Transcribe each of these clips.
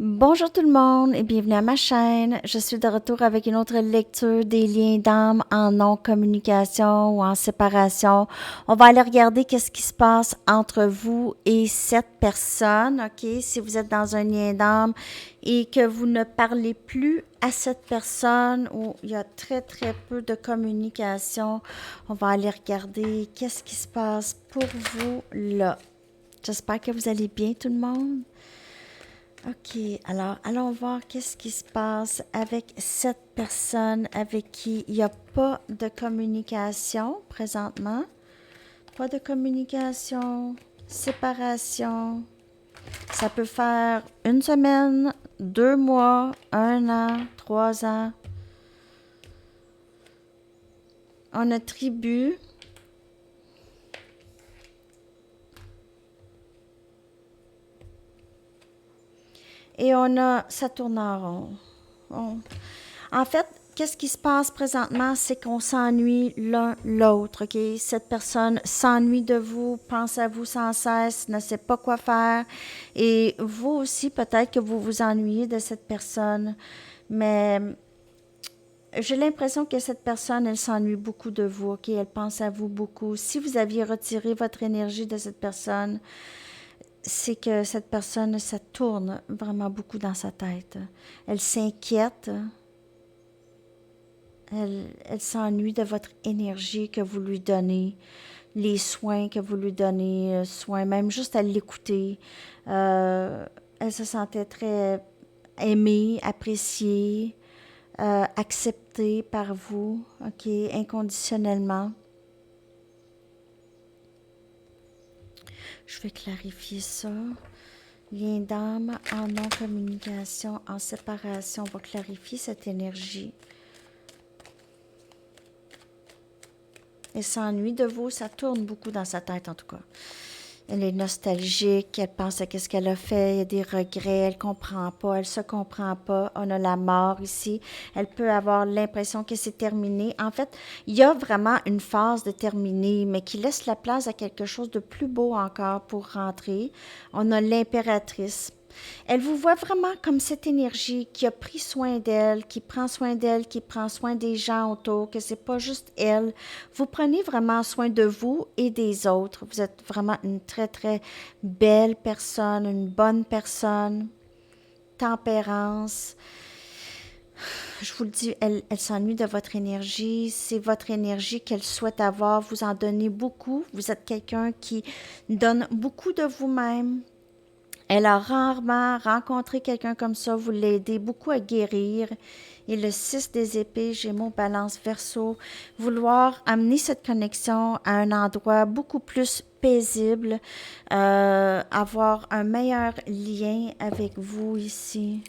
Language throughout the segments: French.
Bonjour tout le monde et bienvenue à ma chaîne. Je suis de retour avec une autre lecture des liens d'âme en non-communication ou en séparation. On va aller regarder qu'est-ce qui se passe entre vous et cette personne, ok? Si vous êtes dans un lien d'âme et que vous ne parlez plus à cette personne ou il y a très très peu de communication, on va aller regarder qu'est-ce qui se passe pour vous là. J'espère que vous allez bien tout le monde. OK, alors allons voir qu'est-ce qui se passe avec cette personne avec qui il n'y a pas de communication présentement. Pas de communication, séparation. Ça peut faire une semaine, 2 mois, 1 an, 3 ans. On a tribu. Et on a ça tourne en rond. En fait, qu'est-ce qui se passe présentement, c'est qu'on s'ennuie l'un l'autre, OK? Cette personne s'ennuie de vous, pense à vous sans cesse, ne sait pas quoi faire. Et vous aussi, peut-être que vous vous ennuyez de cette personne. Mais j'ai l'impression que cette personne, elle s'ennuie beaucoup de vous, OK? Elle pense à vous beaucoup. Si vous aviez retiré votre énergie de cette personne, c'est que cette personne, ça tourne vraiment beaucoup dans sa tête. Elle s'inquiète, elle s'ennuie de votre énergie que vous lui donnez, les soins que vous lui donnez, soins, même juste à l'écouter. Elle se sentait très aimée, appréciée, acceptée par vous, ok, inconditionnellement. Je vais clarifier ça. Lien d'âme en non-communication, en séparation, on va clarifier cette énergie. Elle s'ennuie de vous, ça tourne beaucoup dans sa tête en tout cas. Elle est nostalgique, elle pense à ce qu'elle a fait, il y a des regrets, elle comprend pas, elle se comprend pas. On a la mort ici. Elle peut avoir l'impression que c'est terminé. En fait, il y a vraiment une phase de terminé, mais qui laisse la place à quelque chose de plus beau encore pour rentrer. On a l'impératrice. Elle vous voit vraiment comme cette énergie qui a pris soin d'elle, qui prend soin d'elle, qui prend soin des gens autour, que c'est pas juste elle. Vous prenez vraiment soin de vous et des autres. Vous êtes vraiment une très, très belle personne, une bonne personne. Tempérance. Je vous le dis, elle s'ennuie de votre énergie. C'est votre énergie qu'elle souhaite avoir. Vous en donnez beaucoup. Vous êtes quelqu'un qui donne beaucoup de vous-même. Elle a rarement rencontré quelqu'un comme ça. Vous l'aidez beaucoup à guérir. Et le 6 des épées, Gémeaux, Balance, Verseau, vouloir amener cette connexion à un endroit beaucoup plus paisible, avoir un meilleur lien avec vous ici.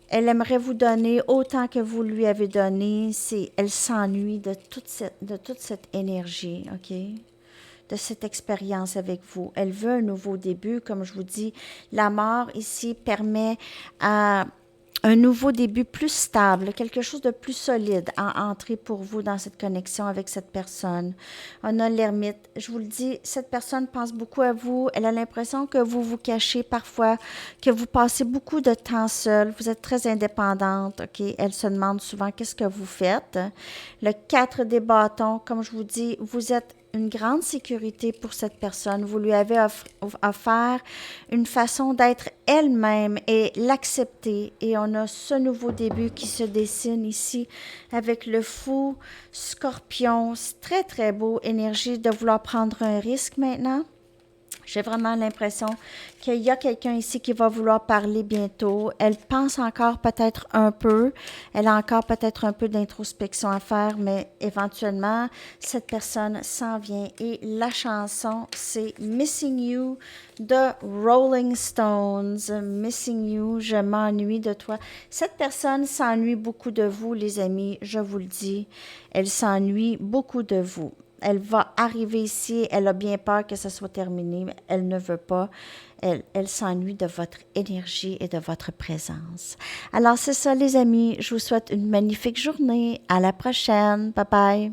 Elle aimerait vous donner autant que vous lui avez donné. Elle s'ennuie de toute cette énergie, OK? De cette expérience avec vous. Elle veut un nouveau début, comme je vous dis. La mort ici permet à un nouveau début plus stable, quelque chose de plus solide à entrer pour vous dans cette connexion avec cette personne. On a l'ermite. Je vous le dis, cette personne pense beaucoup à vous. Elle a l'impression que vous vous cachez parfois, que vous passez beaucoup de temps seul. Vous êtes très indépendante, OK? Elle se demande souvent qu'est-ce que vous faites. Le 4 des bâtons, comme je vous dis, vous êtes une grande sécurité pour cette personne. Vous lui avez offert une façon d'être elle-même et l'accepter. Et on a ce nouveau début qui se dessine ici avec le fou, scorpion. C'est très, très beau. Énergie de vouloir prendre un risque maintenant. J'ai vraiment l'impression qu'il y a quelqu'un ici qui va vouloir parler bientôt. Elle pense encore peut-être un peu. Elle a encore peut-être un peu d'introspection à faire, mais éventuellement, cette personne s'en vient. Et la chanson, c'est Missing You de Rolling Stones. Missing You, je m'ennuie de toi. Cette personne s'ennuie beaucoup de vous, les amis, je vous le dis. Elle s'ennuie beaucoup de vous. Elle va arriver ici, elle a bien peur que ça soit terminé, mais elle ne veut pas. Elle s'ennuie de votre énergie et de votre présence. Alors c'est ça les amis, je vous souhaite une magnifique journée. À la prochaine. Bye bye.